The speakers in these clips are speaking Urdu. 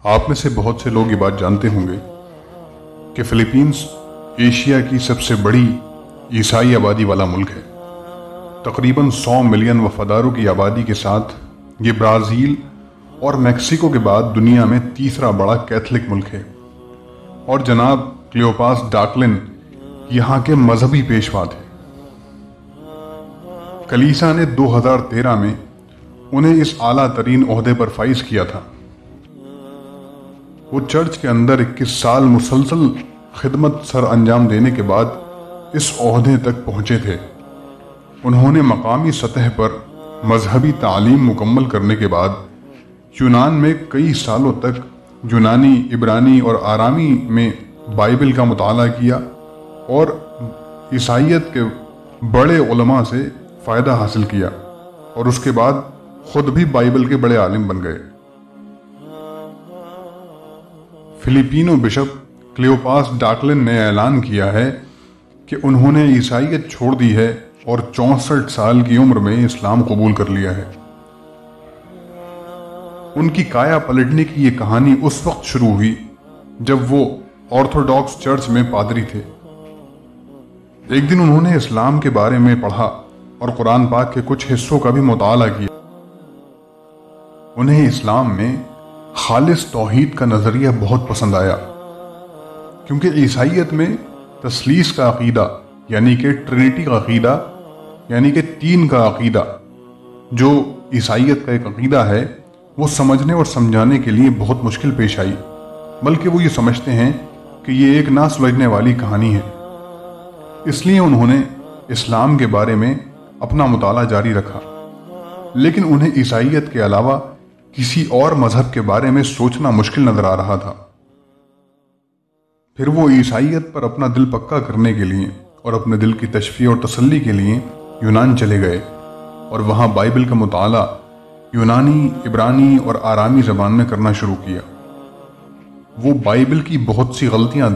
آپ میں سے بہت سے لوگ یہ بات جانتے ہوں گے کہ فلپینز ایشیا کی سب سے بڑی عیسائی آبادی والا ملک ہے۔ تقریباً 100 ملین وفاداروں کی آبادی کے ساتھ یہ برازیل اور میکسیکو کے بعد دنیا میں تیسرا بڑا کیتھولک ملک ہے، اور جناب کلیوپاس ڈاکلن یہاں کے مذہبی پیشوا تھے۔ کلیسا نے 2013 میں انہیں اس اعلیٰ ترین عہدے پر فائز کیا تھا۔ وہ چرچ کے اندر 21 سال مسلسل خدمت سر انجام دینے کے بعد اس عہدے تک پہنچے تھے۔ انہوں نے مقامی سطح پر مذہبی تعلیم مکمل کرنے کے بعد یونان میں کئی سالوں تک یونانی، عبرانی اور آرامی میں بائبل کا مطالعہ کیا اور عیسائیت کے بڑے علماء سے فائدہ حاصل کیا، اور اس کے بعد خود بھی بائبل کے بڑے عالم بن گئے۔ فلپینو بشپ کلیوپاس ڈاکلن نے اعلان کیا ہے کہ انہوں نے عیسائیت چھوڑ دی ہے اور 64 سال کی عمر میں اسلام قبول کر لیا ہے۔ ان کی کایا پلٹنے کی یہ کہانی اس وقت شروع ہوئی جب وہ آرتھوڈاکس چرچ میں پادری تھے۔ ایک دن انہوں نے اسلام کے بارے میں پڑھا اور قرآن پاک کے کچھ حصوں کا بھی مطالعہ کیا۔ انہیں اسلام میں خالص توحید کا نظریہ بہت پسند آیا، کیونکہ عیسائیت میں تثلیث کا عقیدہ یعنی کہ ٹرینٹی کا عقیدہ یعنی کہ تین کا عقیدہ جو عیسائیت کا ایک عقیدہ ہے، وہ سمجھنے اور سمجھانے کے لیے بہت مشکل پیش آئی، بلکہ وہ یہ سمجھتے ہیں کہ یہ ایک نہ سمجھنے والی کہانی ہے۔ اس لیے انہوں نے اسلام کے بارے میں اپنا مطالعہ جاری رکھا، لیکن انہیں عیسائیت کے علاوہ کسی اور مذہب کے بارے میں سوچنا مشکل نظر آ رہا تھا۔ پھر وہ عیسائیت پر اپنا دل پکا کرنے کے لیے اور اپنے دل کی تشفیع اور تسلی کے لیے یونان چلے گئے، اور وہاں بائبل کا مطالعہ یونانی، عبرانی اور آرامی زبان میں کرنا شروع کیا۔ وہ بائبل کی بہت سی غلطیاں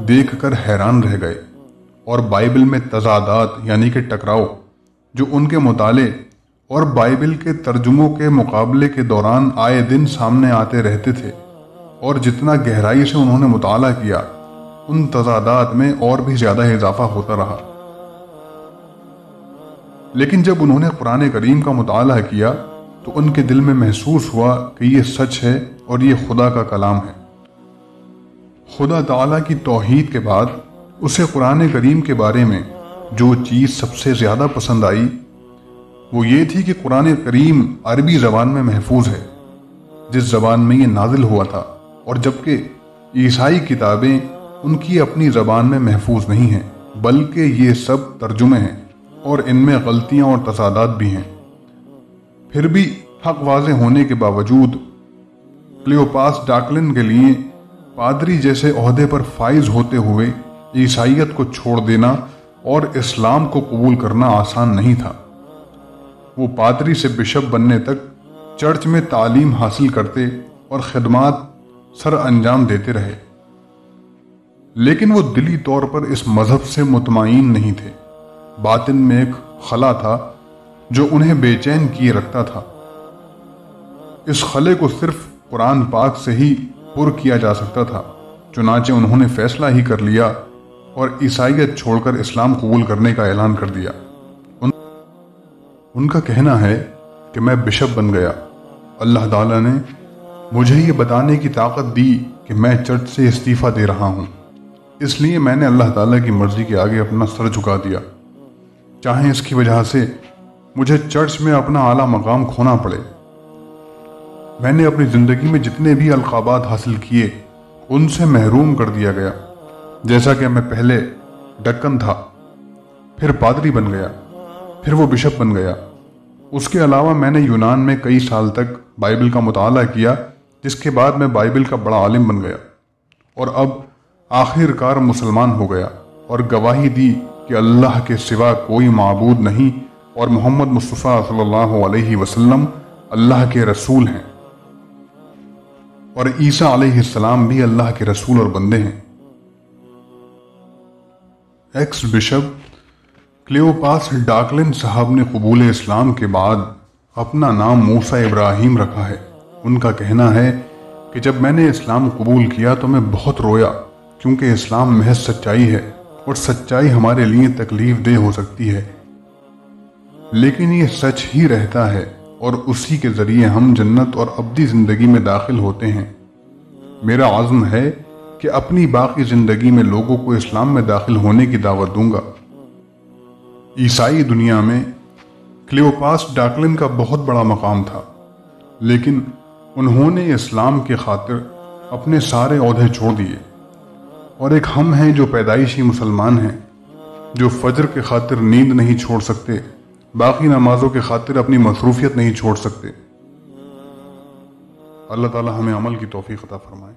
دیکھ کر حیران رہ گئے، اور بائبل میں تضادات یعنی کہ ٹکراؤ جو ان کے مطالعے اور بائبل کے ترجموں کے مقابلے کے دوران آئے دن سامنے آتے رہتے تھے، اور جتنا گہرائی سے انہوں نے مطالعہ کیا ان تضادات میں اور بھی زیادہ اضافہ ہوتا رہا۔ لیکن جب انہوں نے قرآن کریم کا مطالعہ کیا تو ان کے دل میں محسوس ہوا کہ یہ سچ ہے اور یہ خدا کا کلام ہے۔ خدا تعالیٰ کی توحید کے بعد اسے قرآن کریم کے بارے میں جو چیز سب سے زیادہ پسند آئی وہ یہ تھی کہ قرآن کریم عربی زبان میں محفوظ ہے، جس زبان میں یہ نازل ہوا تھا، اور جبکہ عیسائی کتابیں ان کی اپنی زبان میں محفوظ نہیں ہیں، بلکہ یہ سب ترجمے ہیں اور ان میں غلطیاں اور تضادات بھی ہیں۔ پھر بھی حق واضح ہونے کے باوجود کلیوپاس ڈاکلن کے لیے پادری جیسے عہدے پر فائز ہوتے ہوئے عیسائیت کو چھوڑ دینا اور اسلام کو قبول کرنا آسان نہیں تھا۔ وہ پادری سے بشپ بننے تک چرچ میں تعلیم حاصل کرتے اور خدمات سر انجام دیتے رہے، لیکن وہ دلی طور پر اس مذہب سے مطمئن نہیں تھے۔ باطن میں ایک خلا تھا جو انہیں بے چین کیے رکھتا تھا۔ اس خلے کو صرف قرآن پاک سے ہی پر کیا جا سکتا تھا، چنانچہ انہوں نے فیصلہ ہی کر لیا اور عیسائیت چھوڑ کر اسلام قبول کرنے کا اعلان کر دیا۔ ان کا کہنا ہے کہ میں بشپ بن گیا، اللہ تعالیٰ نے مجھے یہ بتانے کی طاقت دی کہ میں چرچ سے استعفیٰ دے رہا ہوں، اس لیے میں نے اللہ تعالیٰ کی مرضی کے آگے اپنا سر جھکا دیا، چاہے اس کی وجہ سے مجھے چرچ میں اپنا اعلیٰ مقام کھونا پڑے۔ میں نے اپنی زندگی میں جتنے بھی القابات حاصل کیے ان سے محروم کر دیا گیا، جیسا کہ میں پہلے ڈکن تھا، پھر پادری بن گیا، پھر وہ بشپ بن گیا۔ اس کے علاوہ میں نے یونان میں کئی سال تک بائبل کا مطالعہ کیا، جس کے بعد میں بائبل کا بڑا عالم بن گیا، اور اب آخر کار مسلمان ہو گیا اور گواہی دی کہ اللہ کے سوا کوئی معبود نہیں اور محمد مصطفیٰ صلی اللہ علیہ وسلم اللہ کے رسول ہیں، اور عیسیٰ علیہ السلام بھی اللہ کے رسول اور بندے ہیں۔ ایکس بشپ کلیوپاس ڈاکلن صاحب نے قبول اسلام کے بعد اپنا نام موسیٰ ابراہیم رکھا ہے۔ ان کا کہنا ہے کہ جب میں نے اسلام قبول کیا تو میں بہت رویا، کیونکہ اسلام محض سچائی ہے اور سچائی ہمارے لیے تکلیف دہ ہو سکتی ہے، لیکن یہ سچ ہی رہتا ہے اور اسی کے ذریعے ہم جنت اور ابدی زندگی میں داخل ہوتے ہیں۔ میرا عزم ہے کہ اپنی باقی زندگی میں لوگوں کو اسلام میں داخل ہونے کی دعوت دوں گا۔ عیسائی دنیا میں کلیوپاس ڈاکلن کا بہت بڑا مقام تھا، لیکن انہوں نے اسلام کی خاطر اپنے سارے عہدے چھوڑ دیے، اور ایک ہم ہیں جو پیدائشی مسلمان ہیں، جو فجر کے خاطر نیند نہیں چھوڑ سکتے، باقی نمازوں کے خاطر اپنی مصروفیت نہیں چھوڑ سکتے۔ اللہ تعالی ہمیں عمل کی توفیق عطا فرمائے۔